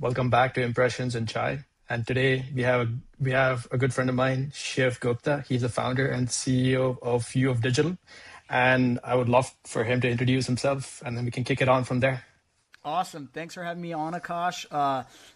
Welcome back to Impressions and Chai. And today we have a good friend of mine, Shiv Gupta. He's the founder and CEO of UofDigital. And I would love for him to introduce himself and then we can kick it on from there. Awesome. Thanks for having me on, Akash.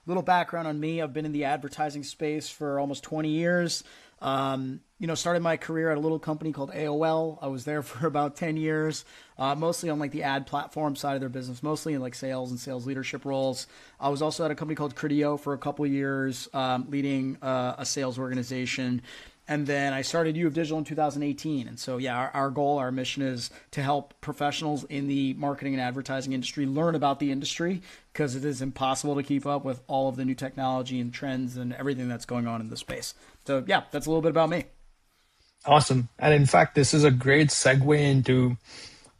Little background on me. I've been in the advertising space for almost 20 years. Started my career at a little company called AOL. I was there for about 10 years, mostly on like the ad platform side of their business, mostly in like sales and sales leadership roles. I was also at a company called Criteo for a couple of years, leading a sales organization. And then I started U of Digital in 2018. And so, yeah, our goal, our mission is to help professionals in the marketing and advertising industry learn about the industry because it is impossible to keep up with all of the new technology and trends and everything that's going on in the space. So, yeah, that's a little bit about me. Awesome. And in fact, this is a great segue into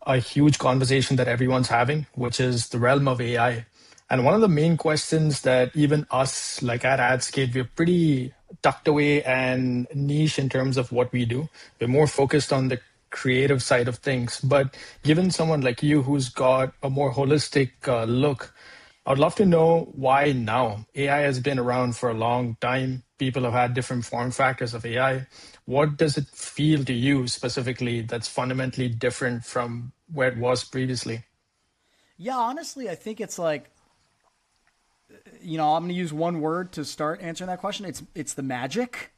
a huge conversation that everyone's having, which is the realm of AI. And one of the main questions that even us, like at AdScape, we're pretty tucked away and niche in terms of what we do. We're more focused on the creative side of things. But given someone like you who's got a more holistic look, I would love to know why now. AI has been around for a long time. People have had different form factors of AI. What does it feel to you specifically that's fundamentally different from where it was previously? Yeah, honestly, I think it's like, I'm going to use one word to start answering that question. It's the magic.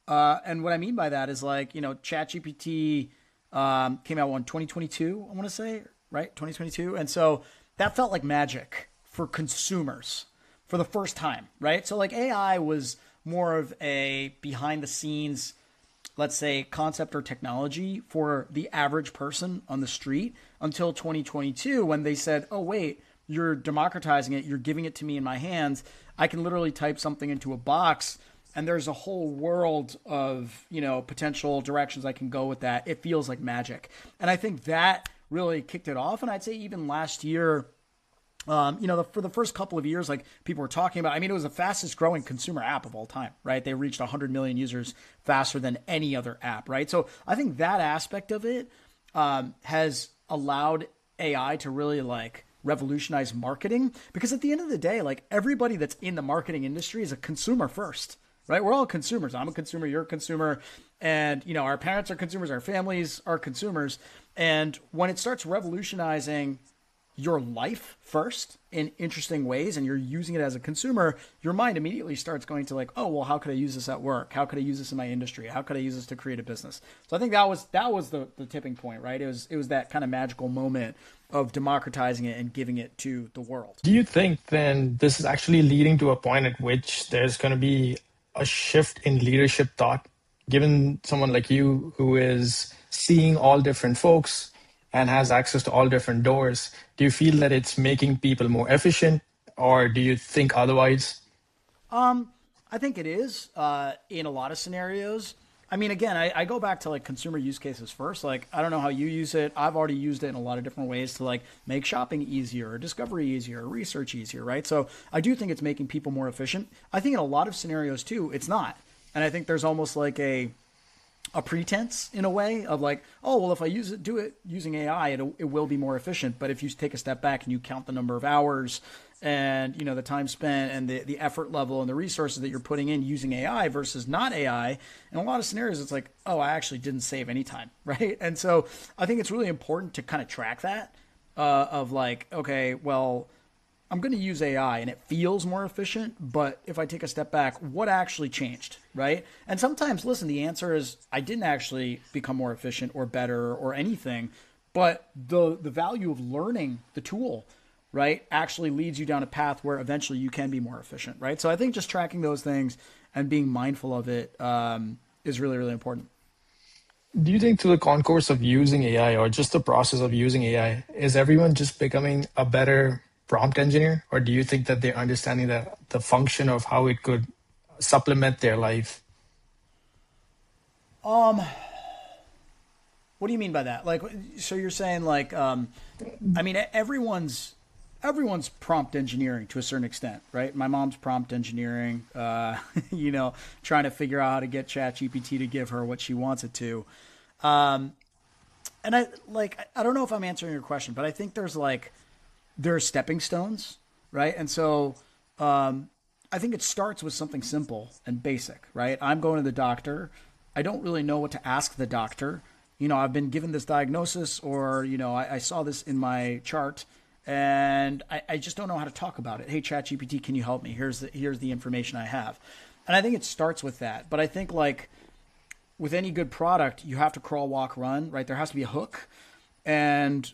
And what I mean by that is like, ChatGPT came out in 2022, I want to say, right? 2022. And so that felt like magic for consumers for the first time, right? So like AI was more of a behind the scenes, let's say, concept or technology for the average person on the street until 2022 when they said, oh, wait, you're democratizing it, you're giving it to me in my hands. I can literally type something into a box and there's a whole world of, potential directions I can go with that. It feels like magic. And I think that really kicked it off. And I'd say even last year, for the first couple of years, like people were talking about, I mean, it was the fastest growing consumer app of all time, right? They reached 100 million users faster than any other app, right? So I think that aspect of it has allowed AI to really like revolutionize marketing because at the end of the day, like everybody that's in the marketing industry is a consumer first, right? We're all consumers. I'm a consumer, you're a consumer, and our parents are consumers, our families are consumers. And when it starts revolutionizing your life first in interesting ways and you're using it as a consumer, your mind immediately starts going to like, oh, well, how could I use this at work? How could I use this in my industry? How could I use this to create a business? So I think that was the tipping point, right? It was that kind of magical moment of democratizing it and giving it to the world. Do you think then this is actually leading to a point at which there's going to be a shift in leadership thought, given someone like you who is seeing all different folks and has access to all different doors? Do you feel that it's making people more efficient, or do you think otherwise? I think it is in a lot of scenarios. I mean, again, I go back to like consumer use cases first. Like, I don't know how you use it. I've already used it in a lot of different ways to like make shopping easier, or discovery easier, or research easier, right? So I do think it's making people more efficient. I think in a lot of scenarios too, it's not. And I think there's almost like a pretense in a way of like, oh, well, if I do it using AI, it will be more efficient. But if you take a step back and you count the number of hours and the time spent and the effort level and the resources that you're putting in using AI versus not AI, in a lot of scenarios, it's like, oh, I actually didn't save any time, right? And so I think it's really important to kind of track that of like, okay, well, I'm going to use AI and it feels more efficient, but if I take a step back, what actually changed, right? And sometimes, listen, the answer is I didn't actually become more efficient or better or anything, but the value of learning the tool, right, actually leads you down a path where eventually you can be more efficient, right? So I think just tracking those things and being mindful of it is really, really important. Do you think through the concourse of using AI or just the process of using AI, is everyone just becoming a better prompt engineer? Or do you think that they're understanding the function of how it could supplement their life? Um, what do you mean by that? Like, so you're saying like, I mean, everyone's prompt engineering to a certain extent, right? My mom's prompt engineering, trying to figure out how to get ChatGPT to give her what she wants it to. Um, and I don't know if I'm answering your question, but I think there's stepping stones, right? And so I think it starts with something simple and basic, right? I'm going to the doctor. I don't really know what to ask the doctor. I've been given this diagnosis, or, I saw this in my chart, and I just don't know how to talk about it. Hey, ChatGPT, can you help me? Here's the information I have. And I think it starts with that. But I think, like, with any good product, you have to crawl, walk, run, right? There has to be a hook. And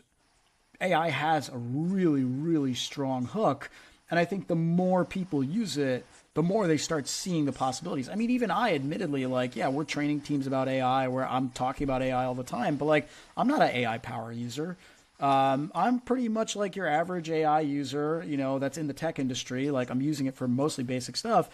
AI has a really, really strong hook. And I think the more people use it, the more they start seeing the possibilities. I mean, even I admittedly, like, yeah, we're training teams about AI where I'm talking about AI all the time, but like, I'm not an AI power user. I'm pretty much like your average AI user, that's in the tech industry. Like, I'm using it for mostly basic stuff.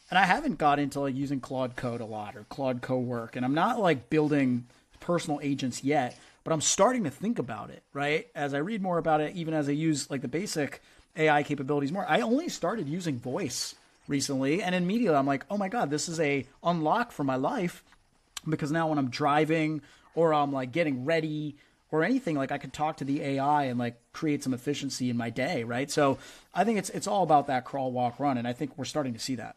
And I haven't got into like using Claude Code a lot or Claude Co-work. And I'm not like building personal agents yet, but I'm starting to think about it, right? As I read more about it, even as I use like the basic AI capabilities more. I only started using voice recently, and immediately I'm like, oh my God, this is a unlock for my life, because now when I'm driving or I'm like getting ready or anything, like I could talk to the AI and like create some efficiency in my day, right? So I think it's all about that crawl, walk, run, and I think we're starting to see that.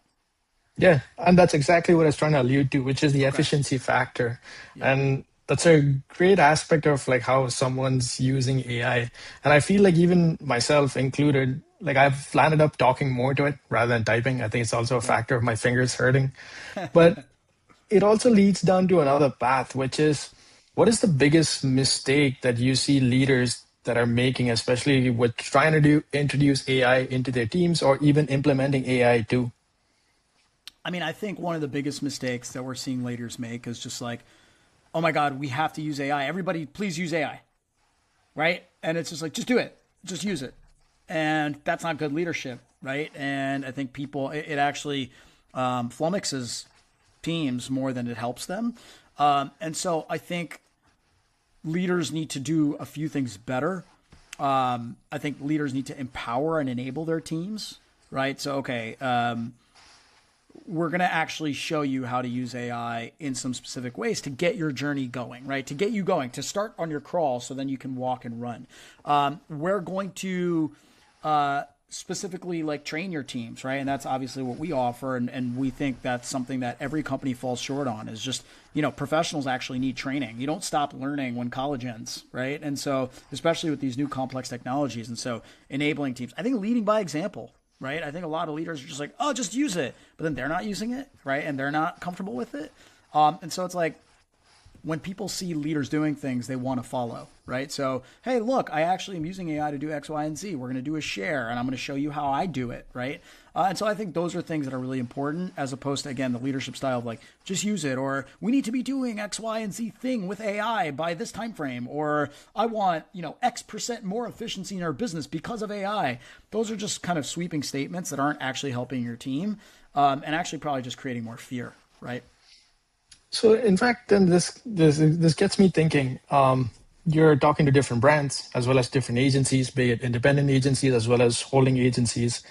Yeah, and that's exactly what I was trying to allude to, which is the Okay. efficiency factor. Yep. And that's a great aspect of like how someone's using AI. And I feel like even myself included, like I've landed up talking more to it rather than typing. I think it's also a Yep. factor of my fingers hurting. But it also leads down to another path, which is what is the biggest mistake that you see leaders that are making, especially with trying to introduce AI into their teams or even implementing AI too? I mean, I think one of the biggest mistakes that we're seeing leaders make is just like, oh my God, we have to use AI. Everybody, please use AI, right? And it's just like, just do it, just use it. And that's not good leadership, right? And I think it actually flummoxes teams more than it helps them. And so I think leaders need to do a few things better. I think leaders need to empower and enable their teams, right? So, okay, we're going to actually show you how to use AI in some specific ways to get your journey going, right? To get you going, to start on your crawl so then you can walk and run. We're going to specifically like train your teams, right? And that's obviously what we offer. And we think that's something that every company falls short on is just, professionals actually need training. You don't stop learning when college ends, right? And so, especially with these new complex technologies. And so enabling teams, I think leading by example, right? I think a lot of leaders are just like, oh, just use it. But then they're not using it, right? And they're not comfortable with it. And so it's like, when people see leaders doing things, they want to follow, right? So, hey, look, I actually am using AI to do X, Y, and Z. We're going to do a share, and I'm going to show you how I do it, right? And so I think those are things that are really important, as opposed to, again, the leadership style of like, just use it, or we need to be doing X, Y, and Z thing with AI by this time frame, or I want, X% more efficiency in our business because of AI. Those are just kind of sweeping statements that aren't actually helping your team, and actually probably just creating more fear, right? So in fact, then this gets me thinking. You're talking to different brands as well as different agencies, be it independent agencies as well as holding agencies.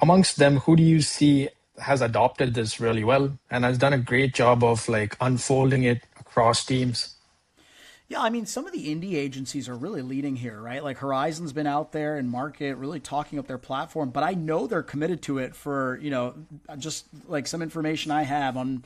Amongst them, who do you see has adopted this really well and has done a great job of like unfolding it across teams? Yeah, I mean, some of the indie agencies are really leading here, right? Like Horizon's been out there in market, really talking up their platform, but I know they're committed to it for, just like some information I have on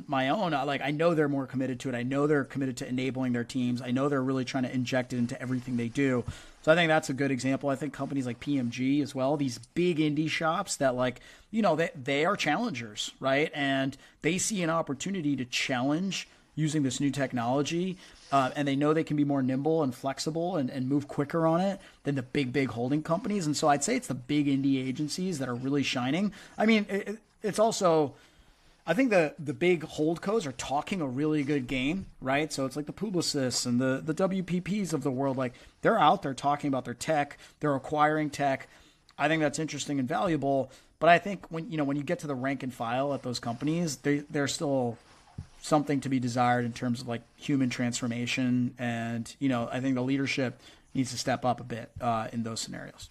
my own. Like I know they're more committed to it. I know they're committed to enabling their teams. I know they're really trying to inject it into everything they do. So I think that's a good example. I think companies like PMG as well, these big indie shops that like, they are challengers, right? And they see an opportunity to challenge using this new technology. And they know they can be more nimble and flexible and move quicker on it than the big holding companies. And so I'd say it's the big indie agencies that are really shining. I mean, it's also, I think the big holdcos are talking a really good game, right? So it's like the Publicis and the WPPs of the world. Like they're out there talking about their tech, they're acquiring tech. I think that's interesting and valuable. But I think when you get to the rank and file at those companies, they're still something to be desired in terms of like human transformation. And, I think the leadership needs to step up a bit in those scenarios.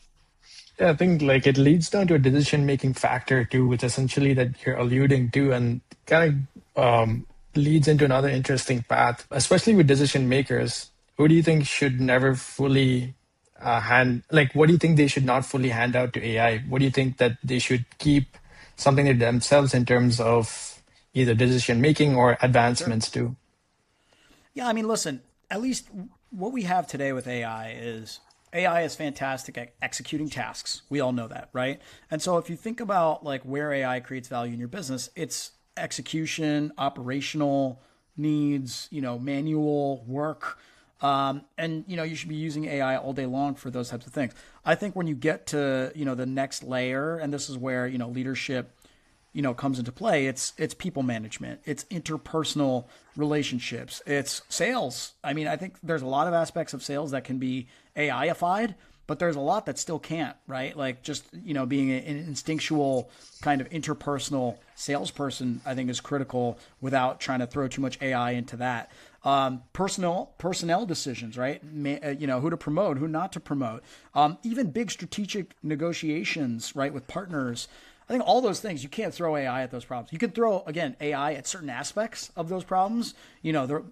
Yeah, I think like it leads down to a decision making factor too, which essentially that you're alluding to, and kind of leads into another interesting path, especially with decision makers. Who do you think should never fully what do you think they should not fully hand out to AI? What do you think that they should keep something to themselves in terms of either decision making or Sure. advancements too? Yeah, I mean, listen, at least what we have today with AI is fantastic at executing tasks. We all know that, right? And so if you think about like where AI creates value in your business, it's execution, operational needs, manual work. And you should be using AI all day long for those types of things. I think when you get to the next layer, and this is where leadership comes into play. It's people management, it's interpersonal relationships, it's sales. I mean, I think there's a lot of aspects of sales that can be AI-ified, but there's a lot that still can't, right? Like just being an instinctual kind of interpersonal salesperson, I think is critical without trying to throw too much AI into that. Personnel decisions, right? Who to promote, who not to promote. Even big strategic negotiations, right, with partners. I think all those things, you can't throw AI at those problems. You can throw, again, AI at certain aspects of those problems, the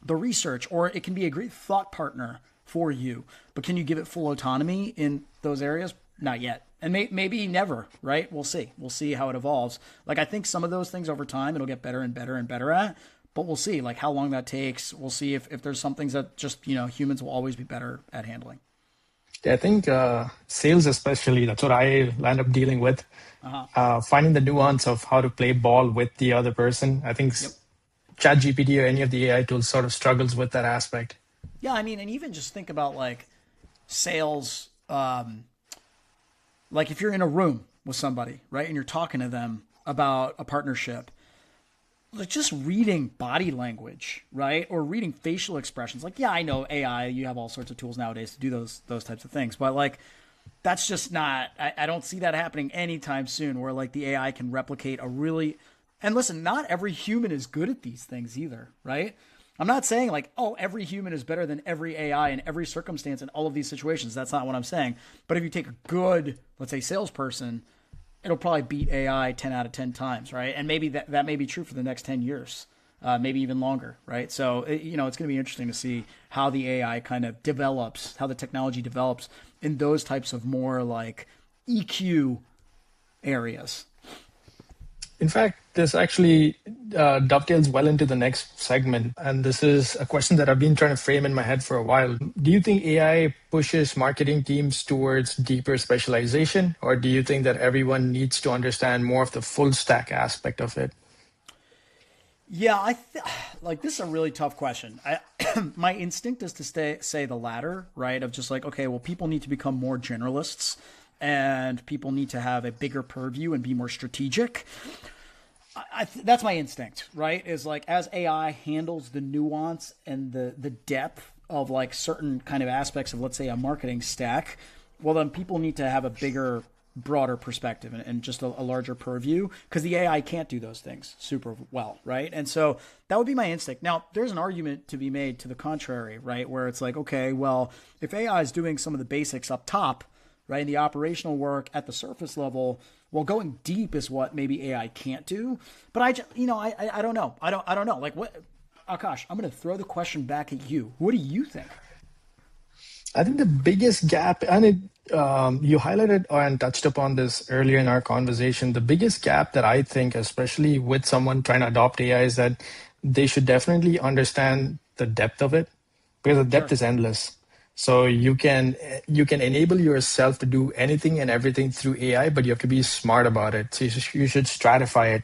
research, or it can be a great thought partner for you. But can you give it full autonomy in those areas? Not yet. And maybe never, right? We'll see. We'll see how it evolves. Like, I think some of those things over time, it'll get better and better and better at. But we'll see, like, how long that takes. We'll see if there's some things that just, humans will always be better at handling. Yeah, I think sales, especially, that's what I land up dealing with. Uh-huh. Finding the nuance of how to play ball with the other person. I think Yep. ChatGPT or any of the AI tools sort of struggles with that aspect. Yeah, I mean, and even just think about like sales, like if you're in a room with somebody, right, and you're talking to them about a partnership, like just reading body language, right, or reading facial expressions. Like, yeah, I know AI, you have all sorts of tools nowadays to do those types of things, but like that's just not. I don't see that happening anytime soon. Where like the AI can replicate a really, and listen, not every human is good at these things either, right? I'm not saying like, oh, every human is better than every AI in every circumstance in all of these situations. That's not what I'm saying. But if you take a good, let's say, salesperson, it'll probably beat AI 10 out of 10 times, right? And maybe that may be true for the next 10 years, maybe even longer, right? So, it's going to be interesting to see how the AI kind of develops, how the technology develops in those types of more like EQ areas. In fact, this actually dovetails well into the next segment. And this is a question that I've been trying to frame in my head for a while. Do you think AI pushes marketing teams towards deeper specialization, or do you think that everyone needs to understand more of the full stack aspect of it? Yeah, like this is a really tough question. My instinct is to say the latter, right? Of just like, okay, well, people need to become more generalists, and people need to have a bigger purview and be more strategic. That's my instinct, right? Is like as AI handles the nuance and the depth of like certain kind of aspects of, let's say, a marketing stack, well, then people need to have a bigger, broader perspective and just a larger purview, because the AI can't do those things super well, right? And so that would be my instinct. Now, there's an argument to be made to the contrary, right? Where it's like, okay, well, if AI is doing some of the basics up top, right, and the operational work at the surface level, well, going deep is what maybe AI can't do. But I don't know. I don't know. Like what, Akash, I'm going to throw the question back at you. What do you think? I think the biggest gap, and you highlighted and touched upon this earlier in our conversation. The biggest gap that I think, especially with someone trying to adopt AI, is that they should definitely understand the depth of it, because the depth Sure. is endless. So you can enable yourself to do anything and everything through AI, but you have to be smart about it. So you should stratify it.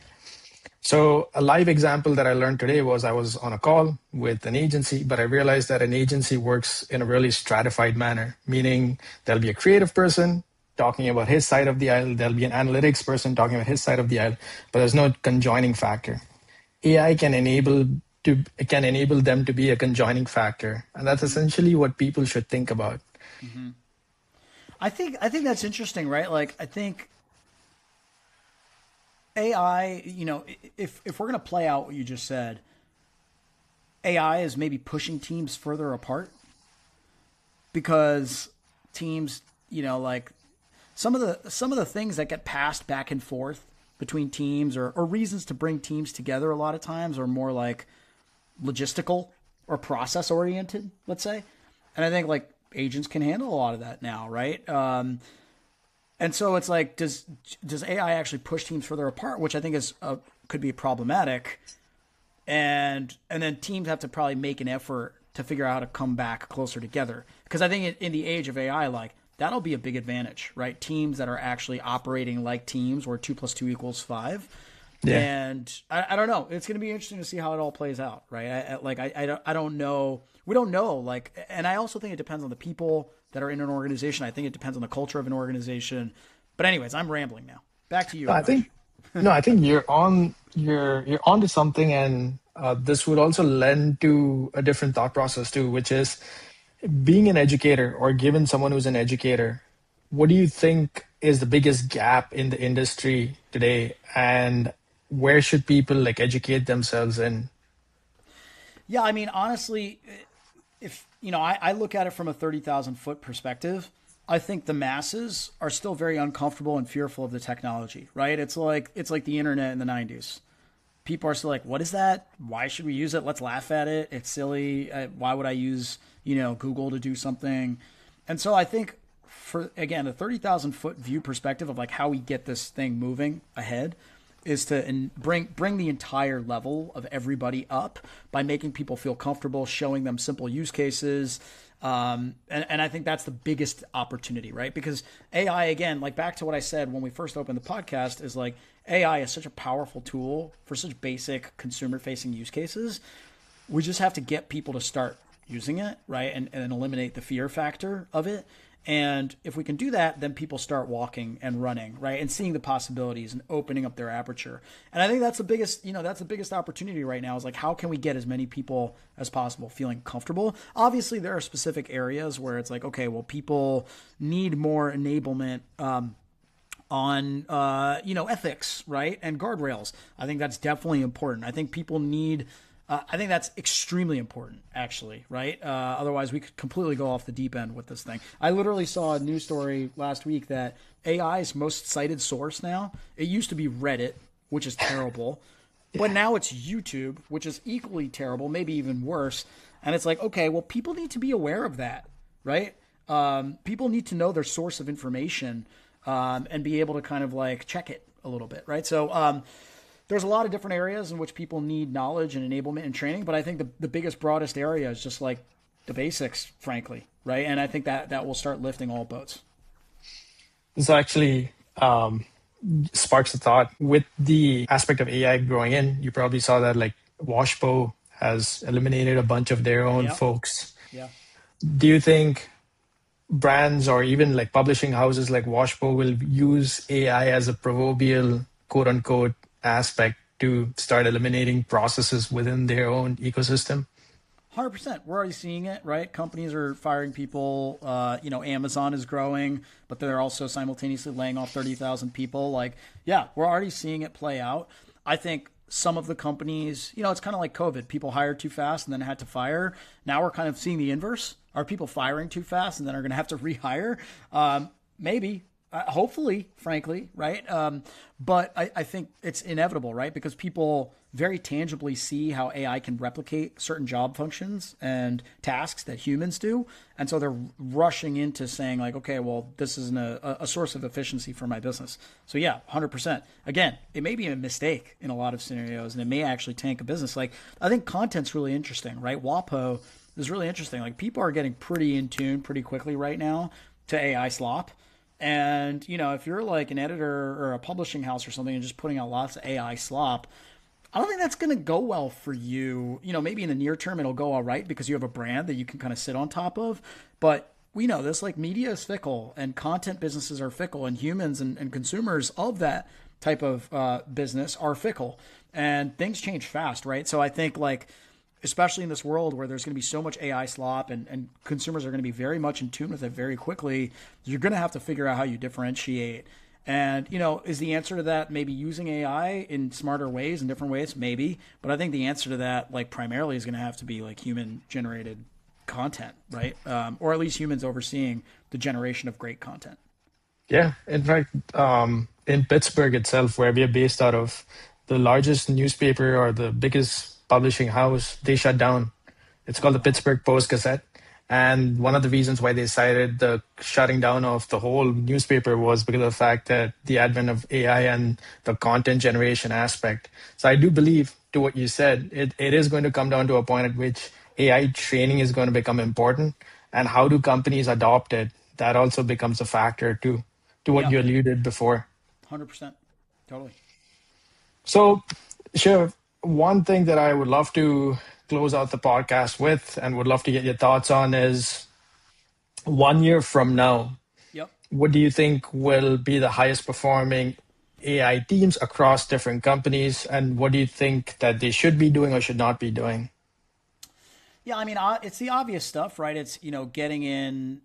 So a live example that I learned today was I was on a call with an agency, but I realized that an agency works in a really stratified manner, meaning there'll be a creative person talking about his side of the aisle, there'll be an analytics person talking about his side of the aisle, but there's no conjoining factor. AI can enable them to be a conjoining factor, and that's Mm-hmm. essentially what people should think about. Mm-hmm. I think that's interesting, right? Like I think AI, if we're going to play out what you just said, AI is maybe pushing teams further apart because teams, like some of the things that get passed back and forth between teams, or reasons to bring teams together a lot of times are more like logistical or process oriented, let's say. And I think like agents can handle a lot of that now, right? And so it's like, does AI actually push teams further apart, which I think is could be problematic, and then teams have to probably make an effort to figure out how to come back closer together. Because I think in the age of AI, like that'll be a big advantage, right? Teams that are actually operating like teams where 2 + 2 = 5. Yeah. And I don't know. It's going to be interesting to see how it all plays out, right? I don't know. We don't know. Like, and I also think it depends on the people that are in an organization. I think it depends on the culture of an organization. But anyways, I'm rambling now. Back to you, No, I Akash. think no, I think you're onto something, and this would also lend to a different thought process too, which is being an educator or given someone who's an educator. What do you think is the biggest gap in the industry today, and where should people like educate themselves in? Yeah, I mean, honestly, if I look at it from a 30,000 foot perspective. I think the masses are still very uncomfortable and fearful of the technology, right? It's like the internet in the 90s. People are still like, "What is that? Why should we use it? Let's laugh at it. It's silly. Why would I use Google to do something?" And so I think for again a 30,000 foot view perspective of like how we get this thing moving ahead is to bring the entire level of everybody up by making people feel comfortable, showing them simple use cases. And I think that's the biggest opportunity, right? Because AI, again, like back to what I said when we first opened the podcast, is like AI is such a powerful tool for such basic consumer facing use cases. We just have to get people to start using it, right? And eliminate the fear factor of it. And if we can do that, then people start walking and running, right? And seeing the possibilities and opening up their aperture. And I think that's the biggest opportunity right now is like, how can we get as many people as possible feeling comfortable? Obviously, there are specific areas where it's like, okay, well, people need more enablement, on ethics, right, and guardrails. I think that's definitely important. I think people need. I think that's extremely important, actually, right? Otherwise, we could completely go off the deep end with this thing. I literally saw a news story last week that AI's most cited source now. It used to be Reddit, which is terrible, but now it's YouTube, which is equally terrible, maybe even worse. And it's like, okay, well, people need to be aware of that, right? People need to know their source of information, and be able to kind of like check it a little bit, right? So there's a lot of different areas in which people need knowledge and enablement and training, but I think the biggest, broadest area is just like the basics, frankly, right? And I think that will start lifting all boats. This actually sparks a thought with the aspect of AI growing in. You probably saw that like Washpo has eliminated a bunch of their own Yeah, folks. yeah. Do you think brands or even like publishing houses like Washpo will use AI as a proverbial quote unquote aspect to start eliminating processes within their own ecosystem? 100%. We're already seeing it, right? Companies are firing people. Amazon is growing, but they're also simultaneously laying off 30,000 people. Like, yeah, we're already seeing it play out. I think some of the companies, it's kind of like COVID. People hired too fast and then had to fire. Now we're kind of seeing the inverse. Are people firing too fast and then are going to have to rehire? Maybe. Hopefully, frankly, right? But I think it's inevitable, right? Because people very tangibly see how AI can replicate certain job functions and tasks that humans do. And so they're rushing into saying, like, okay, well, this isn't a source of efficiency for my business. So, yeah, 100%. Again, it may be a mistake in a lot of scenarios, and it may actually tank a business. Like, I think content's really interesting, right? WAPO is really interesting. Like, people are getting pretty in tune pretty quickly right now to AI slop. And, if you're like an editor or a publishing house or something and just putting out lots of AI slop, I don't think that's going to go well for you. Maybe in the near term it'll go all right because you have a brand that you can kind of sit on top of. But we know this, like media is fickle and content businesses are fickle and humans and consumers of that type of business are fickle and things change fast, right? So I think like, especially in this world where there's going to be so much AI slop and consumers are going to be very much in tune with it very quickly, you're going to have to figure out how you differentiate. And, is the answer to that maybe using AI in smarter ways, in different ways? Maybe. But I think the answer to that, like, primarily is going to have to be like human generated content, right? Or at least humans overseeing the generation of great content. Yeah, in fact, in Pittsburgh itself, where we are based out of, the largest newspaper or the biggest publishing house, they shut down. It's Oh, called the wow. Pittsburgh Post Gazette. And one of the reasons why they cited the shutting down of the whole newspaper was because of the fact that the advent of AI and the content generation aspect. So I do believe, to what you said, it is going to come down to a point at which AI training is going to become important. And how do companies adopt it? That also becomes a factor too, to what Yeah, you alluded before. 100%. Totally. So, Shiv, one thing that I would love to close out the podcast with and would love to get your thoughts on is 1 year from now, Yep. what do you think will be the highest performing AI teams across different companies? And what do you think that they should be doing or should not be doing? Yeah, I mean, it's the obvious stuff, right? It's getting in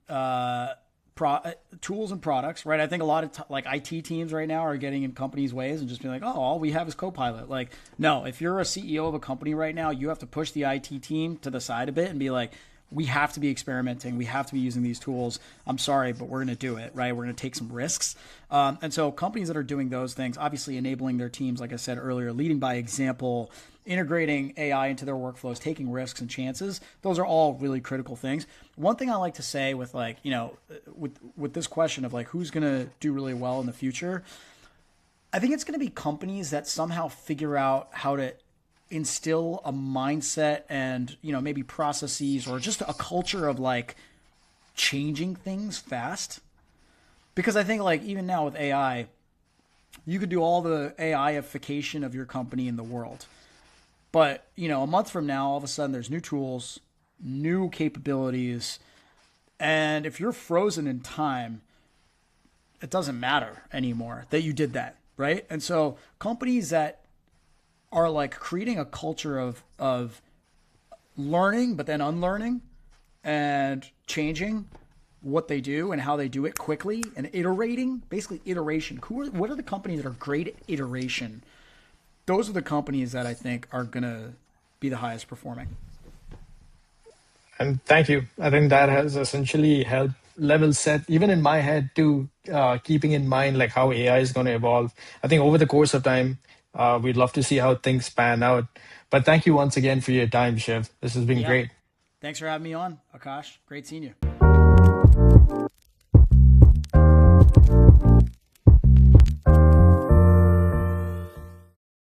tools and products, right? I think a lot of like IT teams right now are getting in companies' ways and just being like, oh, all we have is Copilot. Like, no, if you're a CEO of a company right now, you have to push the IT team to the side a bit and be like, we have to be experimenting. We have to be using these tools. I'm sorry, but we're going to do it, right? We're going to take some risks. And so companies that are doing those things, obviously enabling their teams, like I said earlier, leading by example, integrating AI into their workflows, taking risks and chances, those are all really critical things. One thing I like to say with like, with this question of like who's going to do really well in the future, I think it's going to be companies that somehow figure out how to instill a mindset and maybe processes or just a culture of like changing things fast, because I think like even now with AI you could do all the AIification of your company in the world, but a month from now all of a sudden there's new tools, new capabilities, and if you're frozen in time it doesn't matter anymore that you did that, right? And so companies that are like creating a culture of learning but then unlearning and changing what they do and how they do it quickly and iterating, basically iteration. What are the companies that are great at iteration? Those are the companies that I think are going to be the highest performing. And thank you. I think that has essentially helped level set, even in my head, to keeping in mind like how AI is going to evolve. I think over the course of time, we'd love to see how things pan out. But thank you once again for your time, Shiv. This has been Yeah. great. Thanks for having me on, Akash. Great seeing you.